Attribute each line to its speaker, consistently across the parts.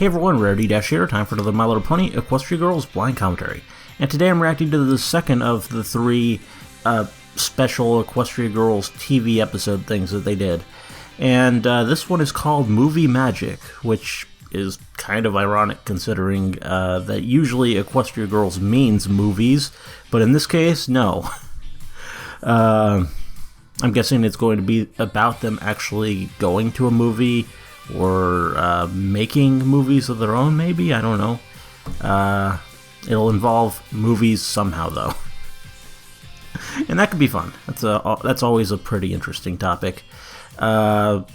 Speaker 1: Hey everyone, Rarity here, time for another My Little Pony Equestria Girls blind commentary. And today I'm reacting to the second of the three special Equestria Girls TV episode things that they did. And this one is called Movie Magic, which is kind of ironic considering that usually Equestria Girls means movies, but in this case, no. I'm guessing it's going to be about them actually going to a movie or making movies of their own, maybe? I don't know. It'll involve movies somehow, though. And that could be fun. That's always a pretty interesting topic. Yeah,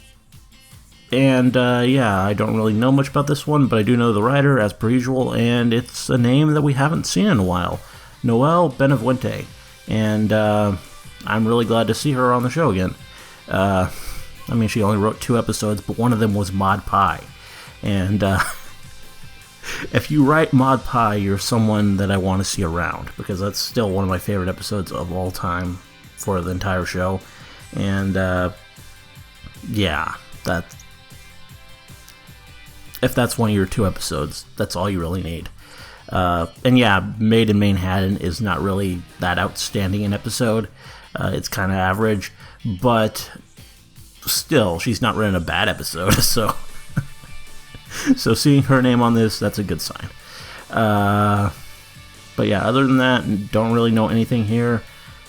Speaker 1: I don't really know much about this one, but I do know the writer, as per usual, and it's a name that we haven't seen in a while. Noelle Beneviente. And I'm really glad to see her on the show again. I mean, she only wrote 2 episodes, but one of them was Mod Pie. And if you write Mod Pie, you're someone that I want to see around, because that's still one of my favorite episodes of all time for the entire show. And yeah, if that's one of your 2 episodes, that's all you really need. And yeah, Made in Manhattan is not really that outstanding an episode. It's kind of average, but still, she's not written a bad episode, so so seeing her name on this, that's a good sign. But yeah, other than that, don't really know anything here.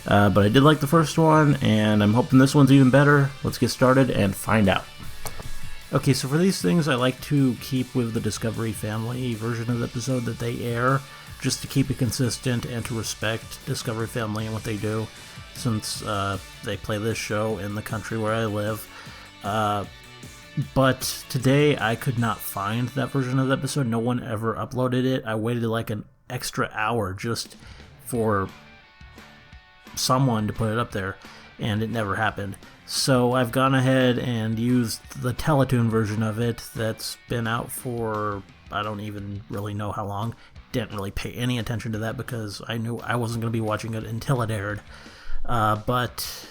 Speaker 1: But I did like the first one, and I'm hoping this one's even better. Let's get started and find out. Okay, so for these things, I like to keep with the Discovery Family version of the episode that they air, just to keep it consistent and to respect Discovery Family and what they do, since they play this show in the country where I live. But today, I could not find that version of the episode. No one ever uploaded it. I waited like an extra hour just for someone to put it up there, and it never happened. So I've gone ahead and used the Teletoon version of it that's been out for, I don't even really know how long. Didn't really pay any attention to that because I knew I wasn't going to be watching it until it aired. But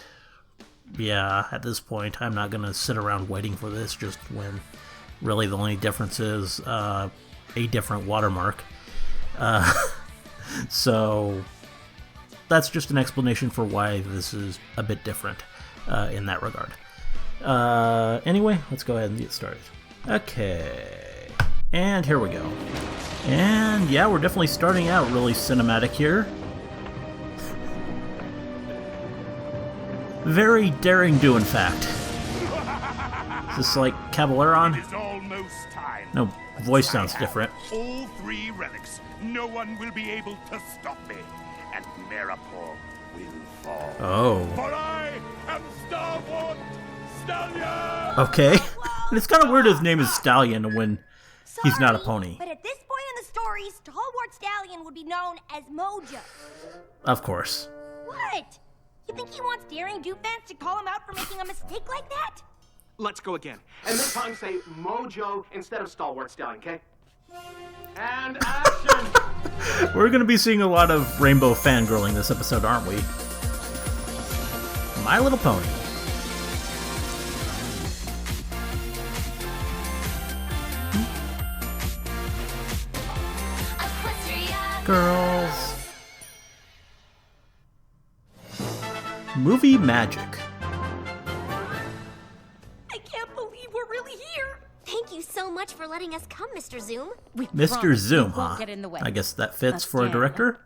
Speaker 1: yeah, at this point, I'm not going to sit around waiting for this, just when really the only difference is a different watermark. So that's just an explanation for why this is a bit different in that regard. Anyway, let's go ahead and get started. Okay, and here we go. And yeah, we're definitely starting out really cinematic here. Very daring do, in fact. Is this like Caballeron?
Speaker 2: It is almost time.
Speaker 1: No, voice sounds different.
Speaker 2: All 3 relics. No one will be able to stop me. And Maripol will fall.
Speaker 1: Oh.
Speaker 2: For I am Starboard Stallion!
Speaker 1: Okay. And it's kind of weird his name is Stallion when he's not a pony.
Speaker 3: But at this point in the story, Stalwart Stallion would be known as Mojo.
Speaker 1: Of course.
Speaker 3: What? You think he wants Daring Do fans to call him out for making a mistake like that?
Speaker 4: Let's go again. And this time say Mojo instead of Stalwart Stallion, okay? And action!
Speaker 1: We're going to be seeing a lot of rainbow fangirling this episode, aren't we? My Little Pony. Girls. Movie Magic.
Speaker 3: I can't believe we're really here.
Speaker 5: Thank you so much for letting us come, Mr. Zoom.
Speaker 1: Mr. Zoom, huh? I guess that fits for a director.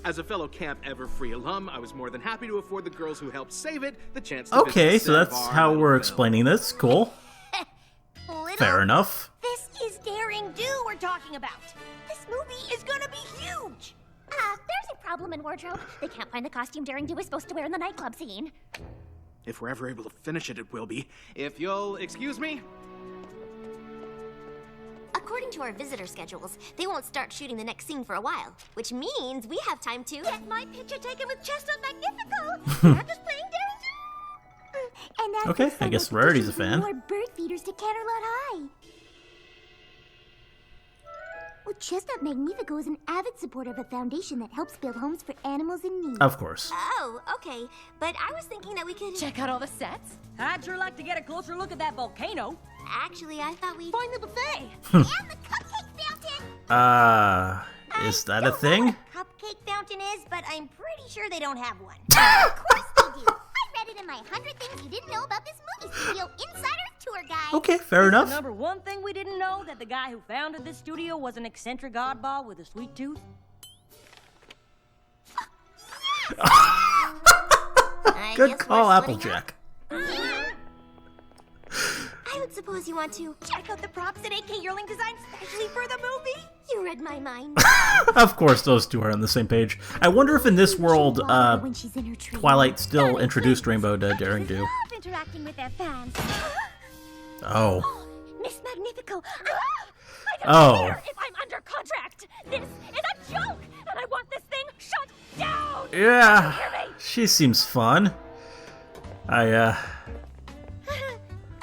Speaker 4: As a fellow Camp Everfree alum, I was more than happy to afford the girls who helped save it the chance to
Speaker 1: Okay,
Speaker 4: visit
Speaker 1: so that's how we're explaining this. Cool. Fair enough.
Speaker 3: This is Daring Do we're talking about. This movie is gonna be huge.
Speaker 5: There's a problem in wardrobe. They can't find the costume Daring Do was supposed to wear in the nightclub scene.
Speaker 4: If we're ever able to finish it, it will be. If you'll excuse me.
Speaker 5: According to our visitor schedules, they won't start shooting the next scene for a while, which means we have time to
Speaker 3: get my picture taken with Chestnut Magnifico. I'm just playing Daring Do. And
Speaker 1: okay, I guess Rarity's a fan.
Speaker 3: More bird feeders to Canterlot High. Chestnut Magnifico is an avid supporter of a foundation that helps build homes for animals in need.
Speaker 1: Of course.
Speaker 5: Oh, okay. But I was thinking that we could...
Speaker 6: Check out all the sets. I'd sure like to get a closer look at that volcano.
Speaker 5: Actually, I thought we'd...
Speaker 6: Find the buffet.
Speaker 3: And the cupcake fountain!
Speaker 1: Is that a
Speaker 5: I don't know
Speaker 1: thing?
Speaker 5: what a cupcake fountain is, but I'm pretty sure they don't have one.
Speaker 3: Of course they do. I read it in my 100 Things You Didn't Know About This Movie Studio Insider's Tour Guide.
Speaker 1: Okay, fair enough.
Speaker 6: Number one thing we didn't know, that the guy who founded this studio was an eccentric oddball with a sweet tooth.
Speaker 5: I
Speaker 1: Good
Speaker 5: guess
Speaker 1: call,
Speaker 5: we're splitting
Speaker 1: Applejack.
Speaker 5: up. I would suppose you want to check out the props that AK Yearling designed specially for the movie. You read my mind.
Speaker 1: Of course, those two are on the same page. I wonder if in this world,
Speaker 3: When she's in her tree.
Speaker 1: Twilight still introduced Rainbow to Daring Do.
Speaker 3: Love interacting with their fans.
Speaker 1: Oh.
Speaker 3: Miss Magnifico.
Speaker 6: I don't
Speaker 1: Oh.
Speaker 6: care if I'm under contract. This is a joke, and I want this thing shut down.
Speaker 1: Yeah. She seems fun.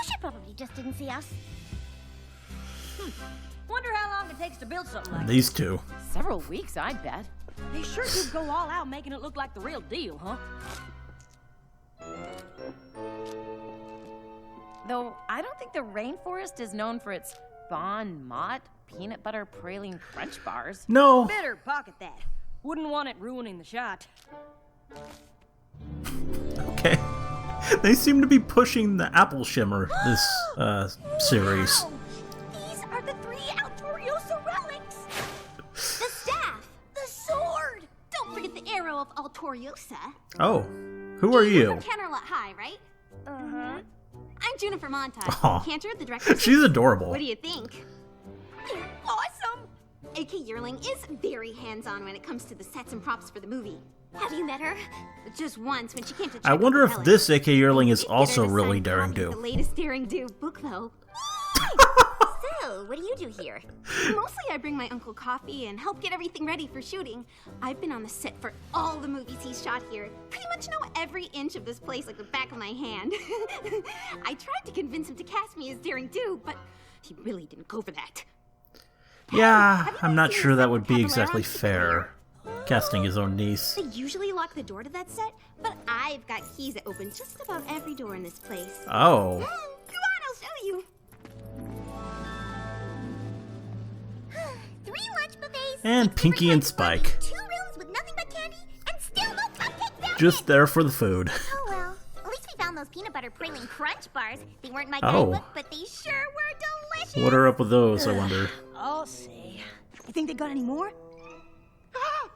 Speaker 3: She probably just didn't see us.
Speaker 6: Wonder how long it takes to build something like
Speaker 1: These two.
Speaker 6: this. Several weeks, I bet. They sure do go all out making it look like the real deal, huh? Though I don't think the rainforest is known for its Bon Mott peanut butter praline crunch bars.
Speaker 1: No.
Speaker 6: Better pocket that. Wouldn't want it ruining the shot.
Speaker 1: Okay. They seem to be pushing the apple shimmer this series.
Speaker 3: Wow! These are the 3 Altorioso relics.
Speaker 5: The staff.
Speaker 3: The sword. Don't forget the arrow of Altoriosa.
Speaker 1: Oh. Who are you?
Speaker 3: From Canterlot High, right? Uh-huh. I'm Juniper Montage,
Speaker 1: Aw.
Speaker 3: Cantor, the director.
Speaker 1: She's adorable.
Speaker 3: What do you think? They're awesome! AK Yearling is very hands-on when it comes to the sets and props for the movie.
Speaker 5: Have you met her?
Speaker 3: Just once when she came to check
Speaker 1: I
Speaker 3: out
Speaker 1: wonder
Speaker 3: the
Speaker 1: if
Speaker 3: relics.
Speaker 1: this AK Yearling is
Speaker 3: Did get her
Speaker 1: also
Speaker 3: to
Speaker 1: really
Speaker 3: sign
Speaker 1: Daring
Speaker 3: copies of
Speaker 1: Do.
Speaker 3: The latest Daring Do book, though.
Speaker 5: So, what do you do here?
Speaker 3: Mostly I bring my uncle coffee and help get everything ready for shooting. I've been on the set for all the movies he's shot here. Pretty much know every inch of this place like the back of my hand. I tried to convince him to cast me as Daring Do, but he really didn't go for that.
Speaker 1: Yeah,
Speaker 3: Have you
Speaker 1: I'm
Speaker 3: guys
Speaker 1: not
Speaker 3: seen
Speaker 1: sure
Speaker 3: the
Speaker 1: that
Speaker 3: set
Speaker 1: would
Speaker 3: with
Speaker 1: be
Speaker 3: Caballero
Speaker 1: exactly
Speaker 3: and
Speaker 1: fair. Casting his own niece.
Speaker 3: They usually lock the door to that set, but I've got keys that open just about every door in this place.
Speaker 1: Oh.
Speaker 3: Come on, I'll show you. 3 lunch buffets.
Speaker 1: And
Speaker 3: 6
Speaker 1: Pinky and
Speaker 3: different types of
Speaker 1: Spike.
Speaker 3: parties, 2 rooms with nothing but candy, and still no cupcake fountain.
Speaker 1: Just there for the food.
Speaker 3: Oh well. At least we found those peanut butter praline crunch bars. They weren't my
Speaker 1: Oh.
Speaker 3: guidebook, but they sure were delicious.
Speaker 1: What are up with those, I wonder?
Speaker 6: I'll see. You think they got any more?
Speaker 4: Ah!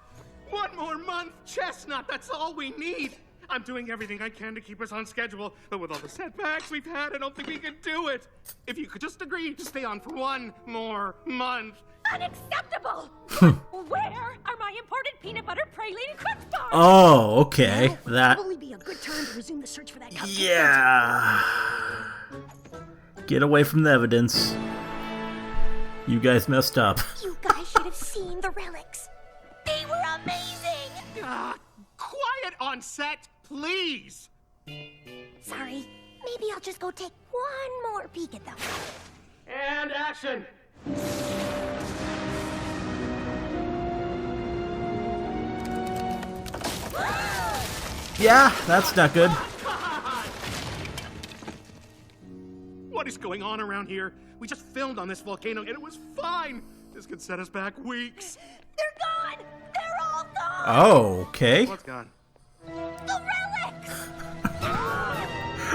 Speaker 4: 1 more month, Chestnut, that's all we need. I'm doing everything I can to keep us on schedule, but with all the setbacks we've had, I don't think we can do it. If you could just agree to stay on for 1 more month.
Speaker 6: Unacceptable! Where are my imported peanut butter praline crunch bars?
Speaker 1: Oh, okay. That.
Speaker 6: Probably be a good time to resume the search for that cupcake.
Speaker 1: Yeah. Get away from the evidence. You guys messed up.
Speaker 3: You guys should have seen the relics. They were amazing.
Speaker 4: Ah, quiet on set, please.
Speaker 3: Sorry. Maybe I'll just go take one more peek at them.
Speaker 4: And action.
Speaker 1: Yeah, that's not good.
Speaker 4: What is going on around here? We just filmed on this volcano and it was fine. This could set us back weeks.
Speaker 3: They're gone. They're all gone.
Speaker 1: Oh, okay.
Speaker 4: What's gone?
Speaker 3: The relics.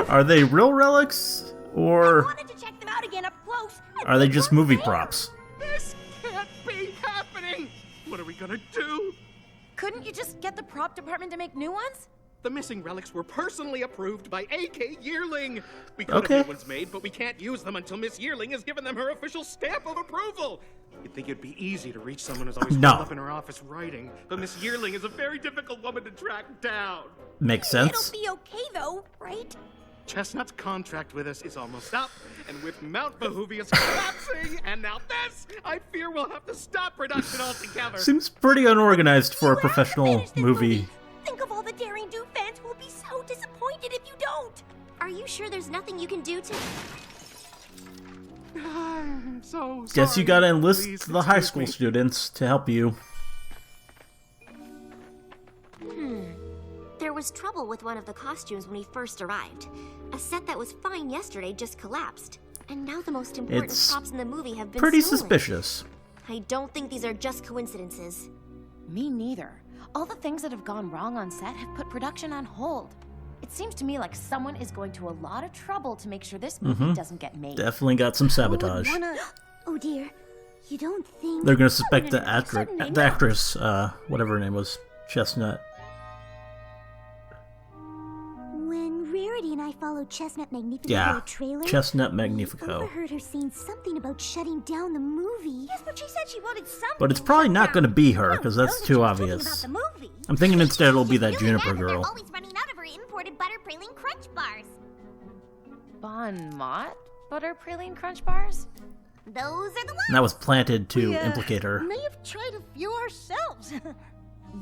Speaker 1: Are they real relics? Or
Speaker 3: Wanted to check them out again up close. and
Speaker 1: are they
Speaker 3: they
Speaker 1: just
Speaker 3: weren't
Speaker 1: movie
Speaker 3: there.
Speaker 1: props?
Speaker 4: This can't be happening. What are we gonna do?
Speaker 6: Couldn't you just get the prop department to make new ones?
Speaker 4: The missing relics were personally approved by AK Yearling. We could
Speaker 1: Okay.
Speaker 4: have new ones made, but we can't use them until Miss Yearling has given them her official stamp of approval. You'd think it'd be easy to reach someone who's always
Speaker 1: No.
Speaker 4: holed up in her office writing, but Miss Yearling is a very difficult woman to track down.
Speaker 1: Makes sense.
Speaker 3: It'll be okay though, right?
Speaker 4: Chestnut's contract with us is almost up, and with Mount Vesuvius collapsing, and now this, I fear we'll have to stop production altogether.
Speaker 1: Seems pretty unorganized for a
Speaker 3: You have to
Speaker 1: professional
Speaker 3: finish this
Speaker 1: movie.
Speaker 3: Think of all the Daring Do fans who will be so disappointed if you don't.
Speaker 5: Are you sure there's nothing you can do to...
Speaker 4: I'm so sorry.
Speaker 1: Guess you gotta enlist
Speaker 4: Please
Speaker 1: the high
Speaker 4: excuse
Speaker 1: school
Speaker 4: me.
Speaker 1: students to help you.
Speaker 5: There was trouble with one of the costumes when we first arrived. A set that was fine yesterday just collapsed. And now the most important
Speaker 1: It's
Speaker 5: props in the movie have been
Speaker 1: Pretty
Speaker 5: stolen.
Speaker 1: suspicious.
Speaker 5: I don't think these are just coincidences.
Speaker 6: Me neither. All the things that have gone wrong on set have put production on hold. It seems to me like someone is going to a lot of trouble to make sure this movie doesn't get made.
Speaker 1: Definitely got some sabotage.
Speaker 3: Oh dear. You don't think...
Speaker 1: They're gonna suspect the actress, whatever her name was, Chestnut.
Speaker 7: When Rarity and I followed Chestnut Magnifico
Speaker 1: Yeah,
Speaker 7: to a trailer,
Speaker 1: Chestnut
Speaker 7: we
Speaker 1: Magnifico.
Speaker 7: overheard her saying something about shutting down the movie.
Speaker 3: Yes, but she said she wanted something.
Speaker 1: But it's probably not gonna be her, because
Speaker 3: No,
Speaker 1: that's
Speaker 3: that
Speaker 1: too
Speaker 3: she was talking
Speaker 1: obvious.
Speaker 3: about the movie.
Speaker 1: I'm thinking instead it'll be that
Speaker 7: Really
Speaker 1: Juniper
Speaker 7: mad that
Speaker 1: girl.
Speaker 7: They're always running out of her imported butter praline crunch bars.
Speaker 6: Bon Mott? Butter praline crunch bars?
Speaker 7: Those are the ones.
Speaker 1: And that was planted to implicate her.
Speaker 3: May have tried a few ourselves.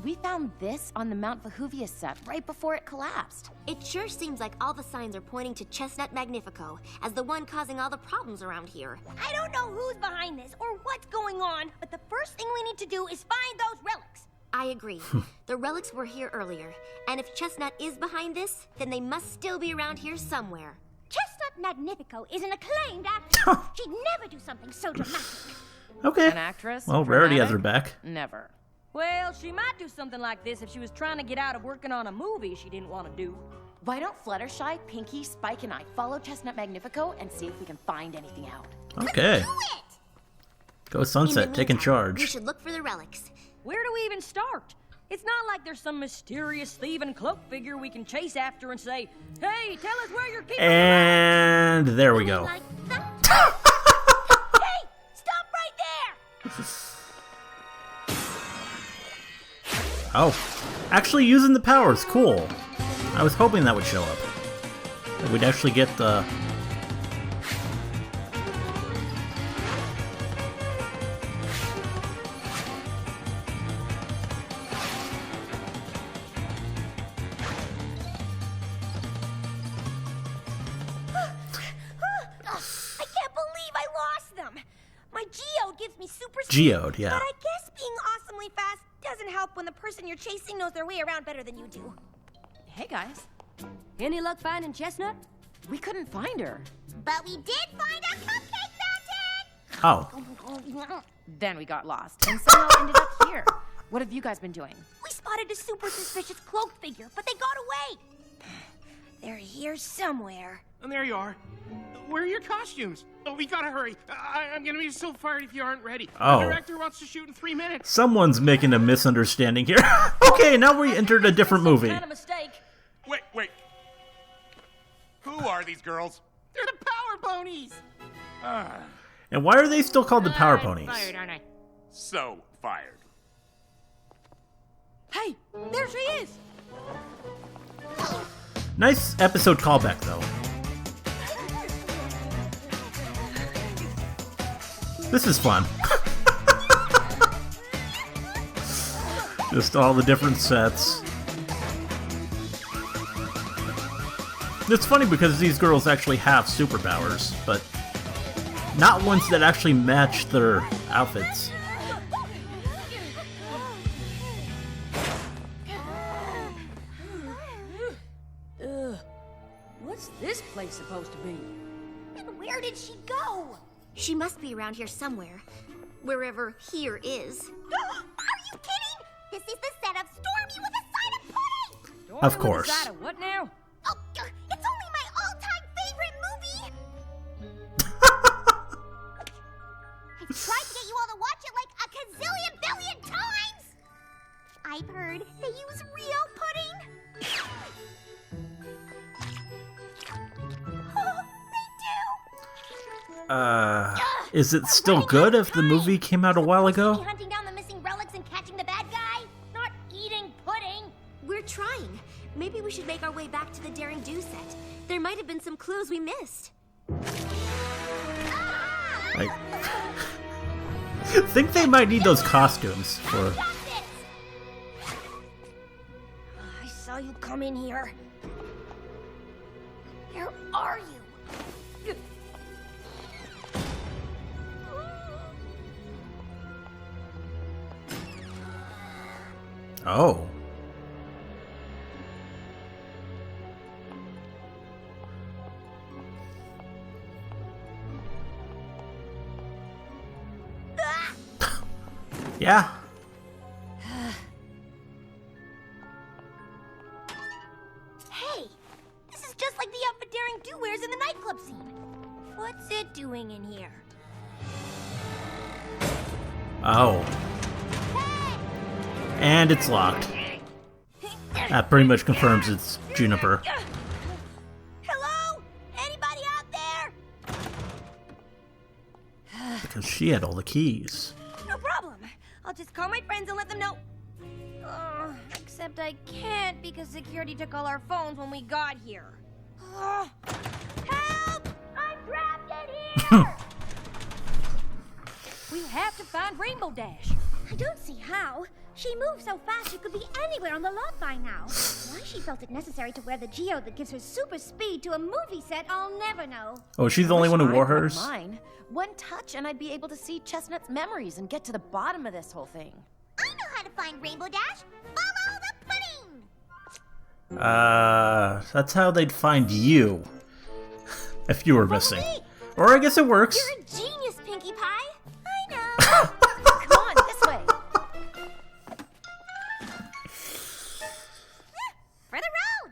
Speaker 6: We found this on the Mount Vesuvius set right before it collapsed.
Speaker 5: It sure seems like all the signs are pointing to Chestnut Magnifico as the one causing all the problems around here.
Speaker 3: I don't know who's behind this or what's going on, but the first thing we need to do is find those relics.
Speaker 5: I agree. The relics were here earlier, and if Chestnut is behind this, then they must still be around here somewhere.
Speaker 3: Chestnut Magnifico is an acclaimed actress. She'd never do something so dramatic.
Speaker 1: Okay.
Speaker 6: An actress?
Speaker 1: Well, Rarity has her
Speaker 6: Dramatic?
Speaker 1: back.
Speaker 6: Never.
Speaker 8: Well, she might do something like this if she was trying to get out of working on a movie she didn't want to do.
Speaker 6: Why don't Fluttershy, Pinky, Spike, and I follow Chestnut Magnifico and see if we can find anything out?
Speaker 1: Okay. Go Sunset,
Speaker 5: In the
Speaker 1: taking
Speaker 5: meantime,
Speaker 1: charge.
Speaker 5: We should look for the relics.
Speaker 8: Where do we even start? It's not like there's some mysterious thieving cloak figure we can chase after and say, "Hey, tell us where you're keeping
Speaker 1: And there we go.
Speaker 3: Like that. Hey, stop right there!
Speaker 1: Oh, actually using the powers, cool. I was hoping that would show up. That we'd actually get the...
Speaker 3: I can't believe I lost them. My geode gives me super speed.
Speaker 1: Geode, yeah.
Speaker 3: But I guess being awesomely fast doesn't help when the person you're chasing knows their way around better than you do.
Speaker 6: Hey, guys.
Speaker 8: Any luck finding Chestnut?
Speaker 6: We couldn't find her.
Speaker 7: But we did find a cupcake
Speaker 1: Oh,
Speaker 7: fountain!
Speaker 6: Then we got lost and somehow ended up here. What have you guys been doing?
Speaker 3: We spotted a super suspicious cloak figure, but they got away. They're here somewhere.
Speaker 4: And there you are. Where are your costumes? Oh, we gotta hurry. I'm gonna be so fired if you aren't ready.
Speaker 1: Oh.
Speaker 4: The director wants to shoot in 3 minutes.
Speaker 1: someone's making a misunderstanding here. Okay, now we entered a different movie.
Speaker 8: Kind of mistake.
Speaker 2: Wait. Who are these girls?
Speaker 4: They're the Power Ponies.
Speaker 1: And why are they still called the Power Ponies?
Speaker 4: Fired, aren't I?
Speaker 2: So fired.
Speaker 8: Hey, there she is.
Speaker 1: Nice episode callback, though. This is fun. Just all the different sets. It's funny because these girls actually have superpowers, but not ones that actually match their outfits.
Speaker 8: What's this place supposed to be?
Speaker 3: And where did she go?
Speaker 5: She must be around here somewhere. Wherever here is.
Speaker 7: Are you kidding? This is the set of Stormy with a side of pudding!
Speaker 8: Stormy
Speaker 1: Of
Speaker 8: with a
Speaker 1: course.
Speaker 8: side of what now?
Speaker 7: Oh, it's only my all-time favorite movie! I've tried to get you all to watch it like a gazillion billion times! I've heard they use real pudding! Oh, they do!
Speaker 1: Is it still good if the movie came out a while ago?
Speaker 7: Hunting down the missing relics and catching the bad guy, not eating pudding.
Speaker 5: We're trying. Maybe we should make our way back to the Daring Do set. There might have been some clues we missed.
Speaker 1: I think they might need those costumes for...
Speaker 3: I saw you come in here. Where are you?
Speaker 1: Oh. Yeah.
Speaker 7: Hey, this is just like the outfit Daring Do wears in the nightclub scene. What's it doing in here?
Speaker 1: Oh. And it's locked. That pretty much confirms it's Juniper.
Speaker 7: Hello? Anybody out there?
Speaker 1: Because she had all the keys.
Speaker 7: No problem. I'll just call my friends and let them know. Except I can't because security took all our phones when we got here. Help! I'm trapped in here!
Speaker 8: We have to find Rainbow Dash.
Speaker 7: I don't see how. She moves so fast she could be anywhere on the lot by now. Why she felt it necessary to wear the geo that gives her super speed to a movie set, I'll never know.
Speaker 1: Oh, is she the only one who wore
Speaker 6: I wore
Speaker 1: hers?
Speaker 6: Mine. One touch and I'd be able to see Chestnut's memories and get to the bottom of this whole thing.
Speaker 7: I know how to find Rainbow Dash. Follow the pudding!
Speaker 1: That's how they'd find you. If you were missing.
Speaker 7: me.
Speaker 1: Or I guess it works.
Speaker 7: You're a genius, Pinkie Pie. I know.
Speaker 6: Come on, this way.
Speaker 7: For the road!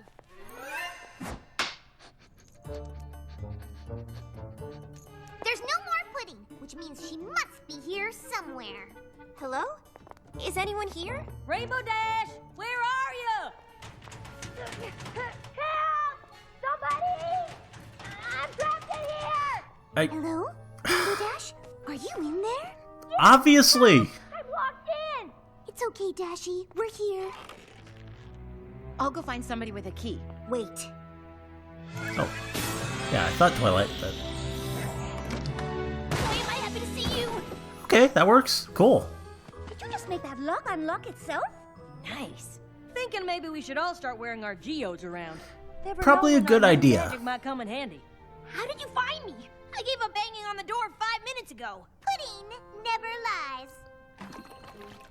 Speaker 7: There's no more pudding, which means she must be here somewhere.
Speaker 5: Hello? Is anyone here?
Speaker 8: Rainbow Dash, where are you?
Speaker 7: Help! Somebody! I'm trapped in here! Hello? Rainbow Dash? Are you in there?
Speaker 1: Obviously.
Speaker 7: I'm locked in! It's okay, Dashy. We're here.
Speaker 6: I'll go find somebody with a key.
Speaker 5: Wait.
Speaker 1: Oh. Yeah, I thought Twilight, but...
Speaker 7: Boy, am I happy to see you!
Speaker 1: Okay, that works. Cool.
Speaker 7: Did you just make that lock unlock itself?
Speaker 6: Nice.
Speaker 8: Thinking maybe we should all start wearing our geodes around. Never
Speaker 1: Probably
Speaker 8: know
Speaker 1: a
Speaker 8: when
Speaker 1: good
Speaker 8: our new
Speaker 1: idea.
Speaker 8: Magic might come in handy.
Speaker 7: How did you find me? I gave up banging on the door 5 minutes ago. Pudding never lies.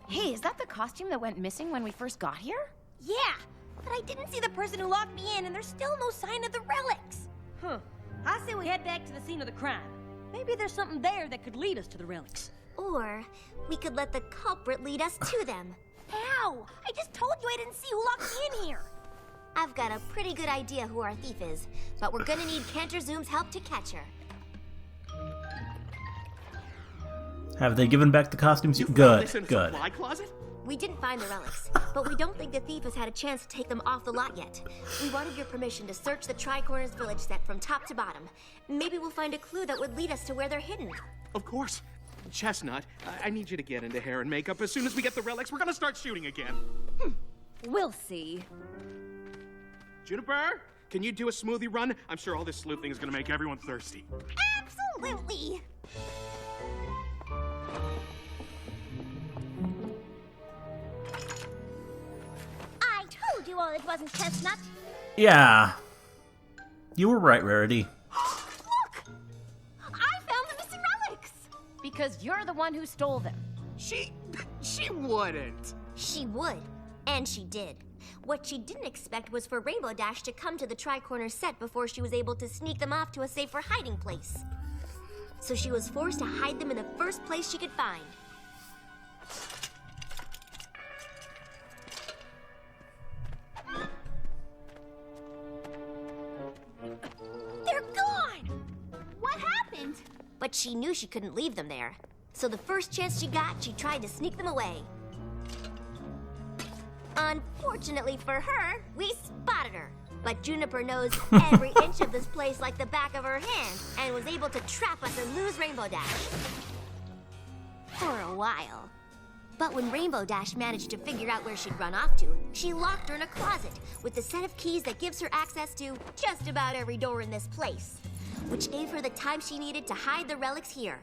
Speaker 6: Hey, is that the costume that went missing when we first got here?
Speaker 7: Yeah, but I didn't see the person who locked me in, and there's still no sign of the relics.
Speaker 8: Huh. I say we head back to the scene of the crime. Maybe there's something there that could lead us to the relics.
Speaker 5: Or we could let the culprit lead us to them.
Speaker 7: Ow! I just told you I didn't see who locked me in here.
Speaker 5: I've got a pretty good idea who our thief is, but we're gonna need Cantor Zoom's help to catch her.
Speaker 1: Have they given back the costumes?
Speaker 4: You found
Speaker 1: Good,
Speaker 4: this in a
Speaker 1: good.
Speaker 4: supply closet?
Speaker 5: We didn't find the relics, but we don't think the thief has had a chance to take them off the lot yet. We wanted your permission to search the Tri-Corners village set from top to bottom. Maybe we'll find a clue that would lead us to where they're hidden.
Speaker 4: Of course. Chestnut, I need you to get into hair and makeup. As soon as we get the relics, we're gonna start shooting again.
Speaker 8: We'll see.
Speaker 4: Juniper, can you do a smoothie run? I'm sure all this sleuthing is gonna make everyone thirsty.
Speaker 7: Absolutely. I told you all it wasn't Chestnut.
Speaker 1: Yeah. You were right, Rarity.
Speaker 7: Look! I found the missing relics.
Speaker 6: Because you're the one who stole them.
Speaker 4: She wouldn't.
Speaker 5: She would, and she did. What she didn't expect was for Rainbow Dash to come to the Tri-Corner set before she was able to sneak them off to a safer hiding place. So she was forced to hide them in the first place she could find.
Speaker 7: They're gone. What happened?
Speaker 5: But she knew she couldn't leave them there. So the first chance she got, she tried to sneak them away. Unfortunately for her, we spotted her. But Juniper knows every inch of this place like the back of her hand and was able to trap us and lose Rainbow Dash. For a while. But when Rainbow Dash managed to figure out where she'd run off to, she locked her in a closet with a set of keys that gives her access to just about every door in this place, which gave her the time she needed to hide the relics here.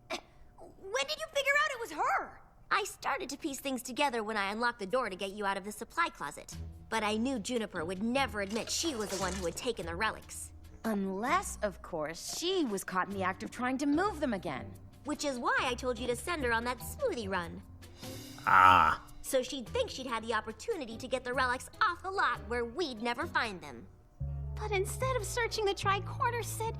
Speaker 7: When did you figure out it was her?
Speaker 5: I started to piece things together when I unlocked the door to get you out of the supply closet. But I knew Juniper would never admit she was the one who had taken the relics.
Speaker 6: Unless, of course, she was caught in the act of trying to move them again.
Speaker 5: Which is why I told you to send her on that smoothie run.
Speaker 1: Ah.
Speaker 5: so she'd think she'd had the opportunity to get the relics off the lot where we'd never find them.
Speaker 3: But instead of searching the tri-corner set,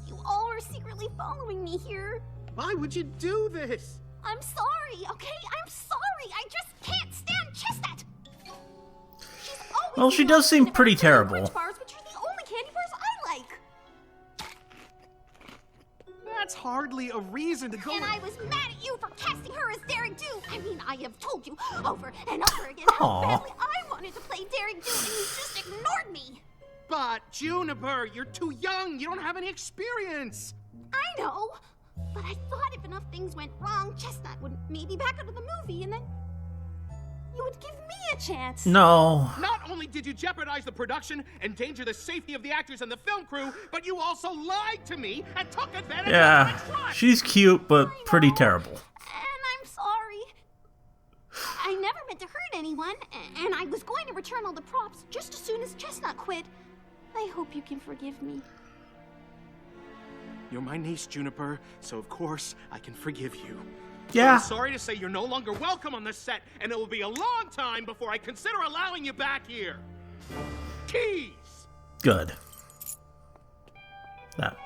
Speaker 3: you all were secretly following me here.
Speaker 4: Why would you do this?
Speaker 3: I'm sorry, okay? I'm sorry. I just can't stand Chestnut. She's always
Speaker 1: Well, she does seem pretty terrible.
Speaker 3: Bars, which are the only candy bars I like.
Speaker 4: That's hardly a reason to go.
Speaker 3: And I was mad at you for casting her as Daring Do. I mean, I have told you over and over again how badly I wanted to play Daring Do, and you just ignored me.
Speaker 4: But, Juniper, you're too young. You don't have any experience.
Speaker 3: I know. But I thought if enough things went wrong, Chestnut would maybe back out of the movie, and then you would give me a chance.
Speaker 1: No.
Speaker 4: Not only did you jeopardize the production, endanger the safety of the actors and the film crew, but you also lied to me and took advantage of my trust.
Speaker 1: She's cute, but pretty terrible.
Speaker 3: And I'm sorry. I never meant to hurt anyone, and I was going to return all the props just as soon as Chestnut quit. I hope you can forgive me.
Speaker 4: You're my niece, Juniper, so of course I can forgive you.
Speaker 1: Yeah.
Speaker 4: I'm sorry to say you're no longer welcome on the set, and it will be a long time before I consider allowing you back here. Keys!
Speaker 1: Good. That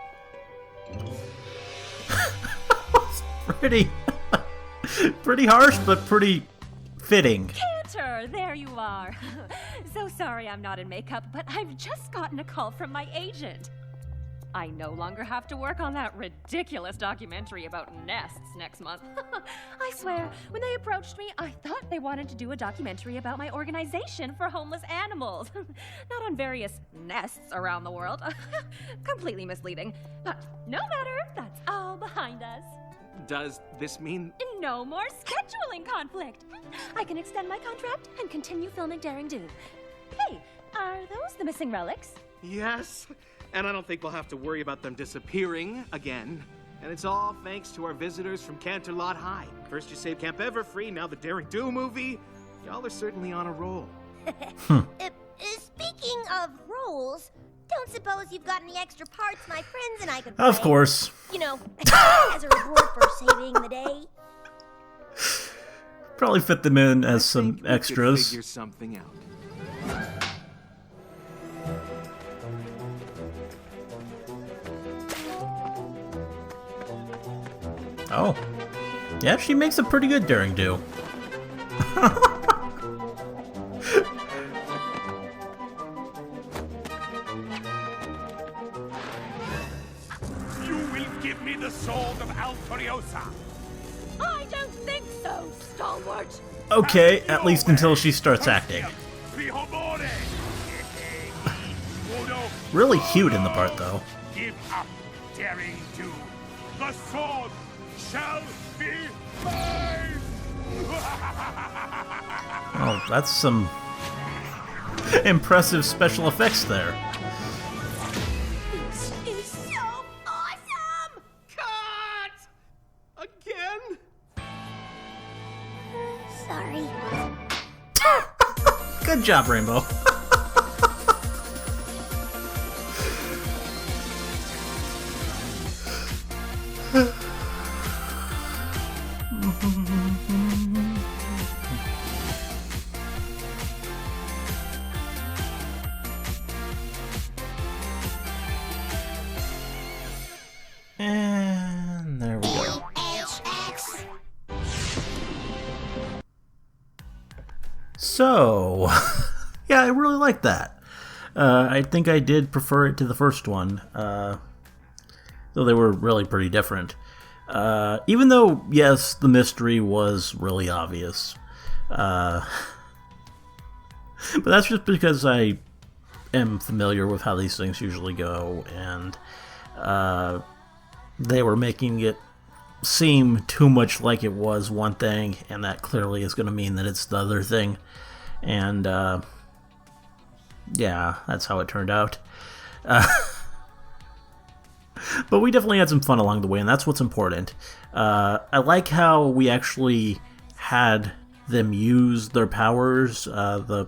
Speaker 1: was pretty harsh, but pretty fitting.
Speaker 9: Cantor, there you are. So sorry I'm not in makeup, but I've just gotten a call from my agent. I no longer have to work on that ridiculous documentary about nests next month. I swear, when they approached me, I thought they wanted to do a documentary about my organization for homeless animals. Not on various nests around the world. Completely misleading. But no matter, that's all behind us.
Speaker 4: Does this mean...
Speaker 9: No more scheduling conflict. I can extend my contract and continue filming Daring Do. Hey, are those the missing relics?
Speaker 4: Yes, and I don't think we'll have to worry about them disappearing again. And it's all thanks to our visitors from Canterlot High. First you saved Camp Everfree, now the Daring Do movie. Y'all are certainly on a roll.
Speaker 5: Speaking of rolls, don't suppose you've got any extra parts my friends and I could play?
Speaker 1: Of course.
Speaker 5: You know, as a reward for saving the day.
Speaker 1: Probably fit them in as some
Speaker 4: We could
Speaker 1: extras.
Speaker 4: figure something out.
Speaker 1: Oh. Yeah, she makes a pretty good Daring Do.
Speaker 2: You will give me the sword of Altoriosa.
Speaker 8: I don't think so, Stalwart.
Speaker 1: Okay, at least until she starts acting. Really cute in the part, though.
Speaker 2: Give up, Daring Do. The sword shall be mine.
Speaker 1: Oh, that's some impressive special effects there.
Speaker 3: This is so awesome!
Speaker 4: Cut! Again?
Speaker 5: Sorry.
Speaker 1: Good job, Rainbow. And there we go. So, yeah, I really like that. I think I did prefer it to the first one, though they were really pretty different. Even though, yes, the mystery was really obvious. But that's just because I am familiar with how these things usually go, and they were making it seem too much like it was one thing, and that clearly is going to mean that it's the other thing. And, yeah, that's how it turned out. But we definitely had some fun along the way, and that's what's important. I like how we actually had them use their powers, the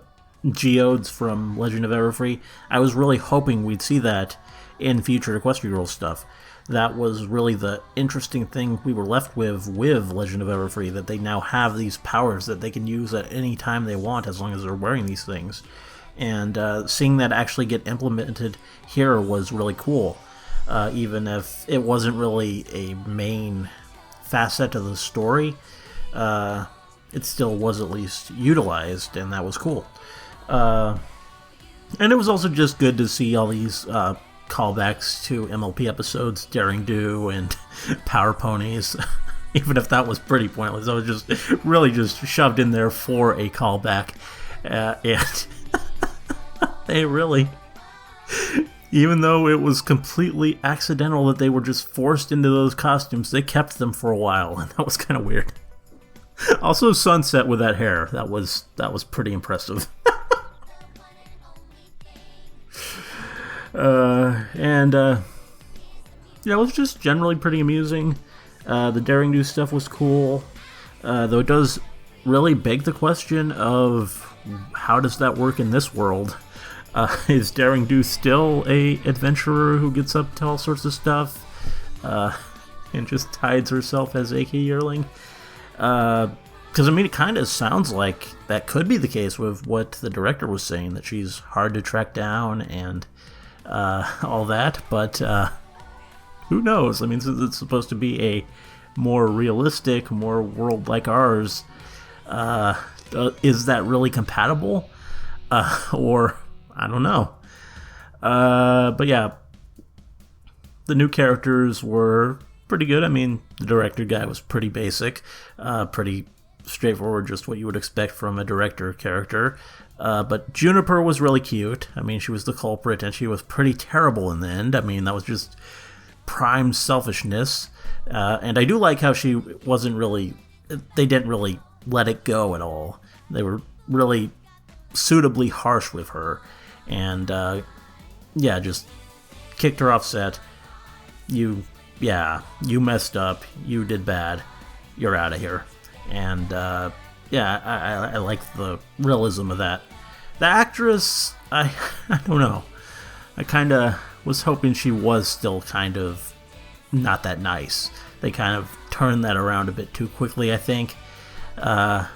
Speaker 1: geodes from Legend of Everfree. I was really hoping we'd see that in future Equestria Girls stuff. that was really the interesting thing we were left with Legend of Everfree, that they now have these powers that they can use at any time they want as long as they're wearing these things. And seeing that actually get implemented here was really cool, even if it wasn't really a main facet of the story. It still was at least utilized, and that was cool. And it was also just good to see all these callbacks to MLP episodes, Daring Do and Power Ponies, even if that was pretty pointless. I was just really just shoved in there for a callback, and they really, even though it was completely accidental that they were just forced into those costumes, they kept them for a while, and that was kind of weird. Also, Sunset with that hair, that was pretty impressive. Yeah, it was just generally pretty amusing. The Daring Do stuff was cool, though it does really beg the question of how does that work in this world? Is Daring Do still a adventurer who gets up to all sorts of stuff and just hides herself as AK Yearling? Because, I mean, it kind of sounds like that could be the case with what the director was saying, that she's hard to track down and all that, but who knows? I mean, since it's supposed to be a more realistic, more world like ours, is that really compatible? Or, I don't know. But yeah, the new characters were pretty good. I mean, the director guy was pretty basic, pretty straightforward, just what you would expect from a director character. But Juniper was really cute. I mean, she was the culprit, and she was pretty terrible in the end. I mean, that was just prime selfishness. And I do like how she wasn't really... They didn't really let it go at all. They were really suitably harsh with her. And, yeah, just kicked her off set. You messed up. You did bad. You're out of here. And, yeah, I like the realism of that. The actress, I don't know. I kind of was hoping she was still kind of not that nice. They kind of turned that around a bit too quickly, I think. Because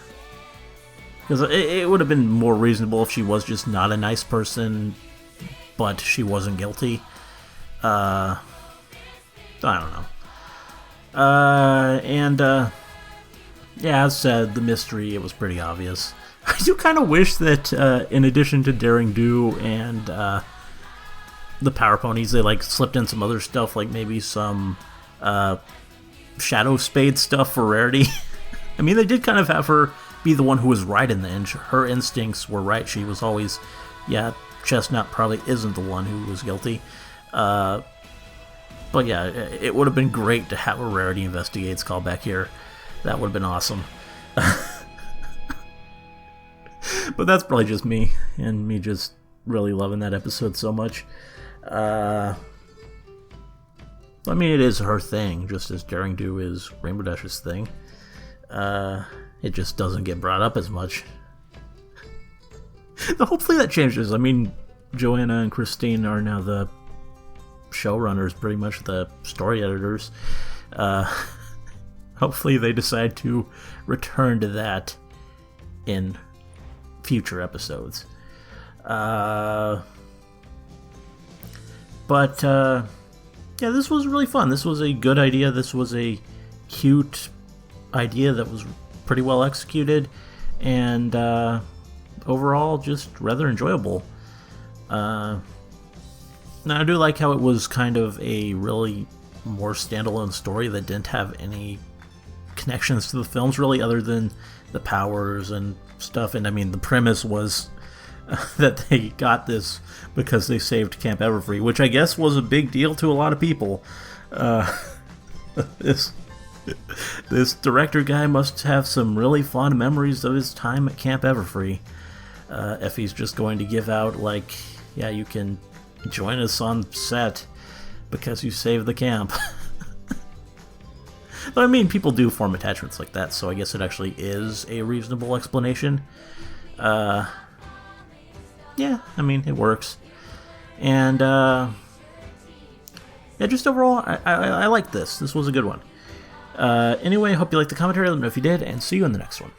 Speaker 1: it would have been more reasonable if she was just not a nice person, but she wasn't guilty. I don't know. Yeah, as said, the mystery, it was pretty obvious. I do kind of wish that, in addition to Daring Do and the Power Ponies, they like slipped in some other stuff, like maybe some Shadow Spade stuff for Rarity. I mean, they did kind of have her be the one who was right in the end. Her instincts were right. She was always, yeah, Chestnut probably isn't the one who was guilty. But yeah, it would have been great to have a Rarity Investigates callback here. That would have been awesome. But that's probably just me, and me just really loving that episode so much. I mean, it is her thing, just as Daring Do is Rainbow Dash's thing. It just doesn't get brought up as much. Hopefully that changes. I mean, Joanna and Christine are now the showrunners, pretty much the story editors. Hopefully they decide to return to that in future episodes. Yeah, this was really fun. This was a good idea. This was a cute idea that was pretty well executed, and overall just rather enjoyable. Now, I do like how it was kind of a really more standalone story that didn't have any connections to the films, really, other than the powers and stuff. And I mean, the premise was that they got this because they saved Camp Everfree, which I guess was a big deal to a lot of people. This director guy must have some really fond memories of his time at Camp Everfree, if he's just going to give out, like, yeah, you can join us on set because you saved the camp. But I mean, people do form attachments like that, so I guess it actually is a reasonable explanation. Yeah, I mean, it works. And yeah, just overall, I like this. This was a good one. Anyway, hope you liked the commentary. Let me know if you did, and see you in the next one.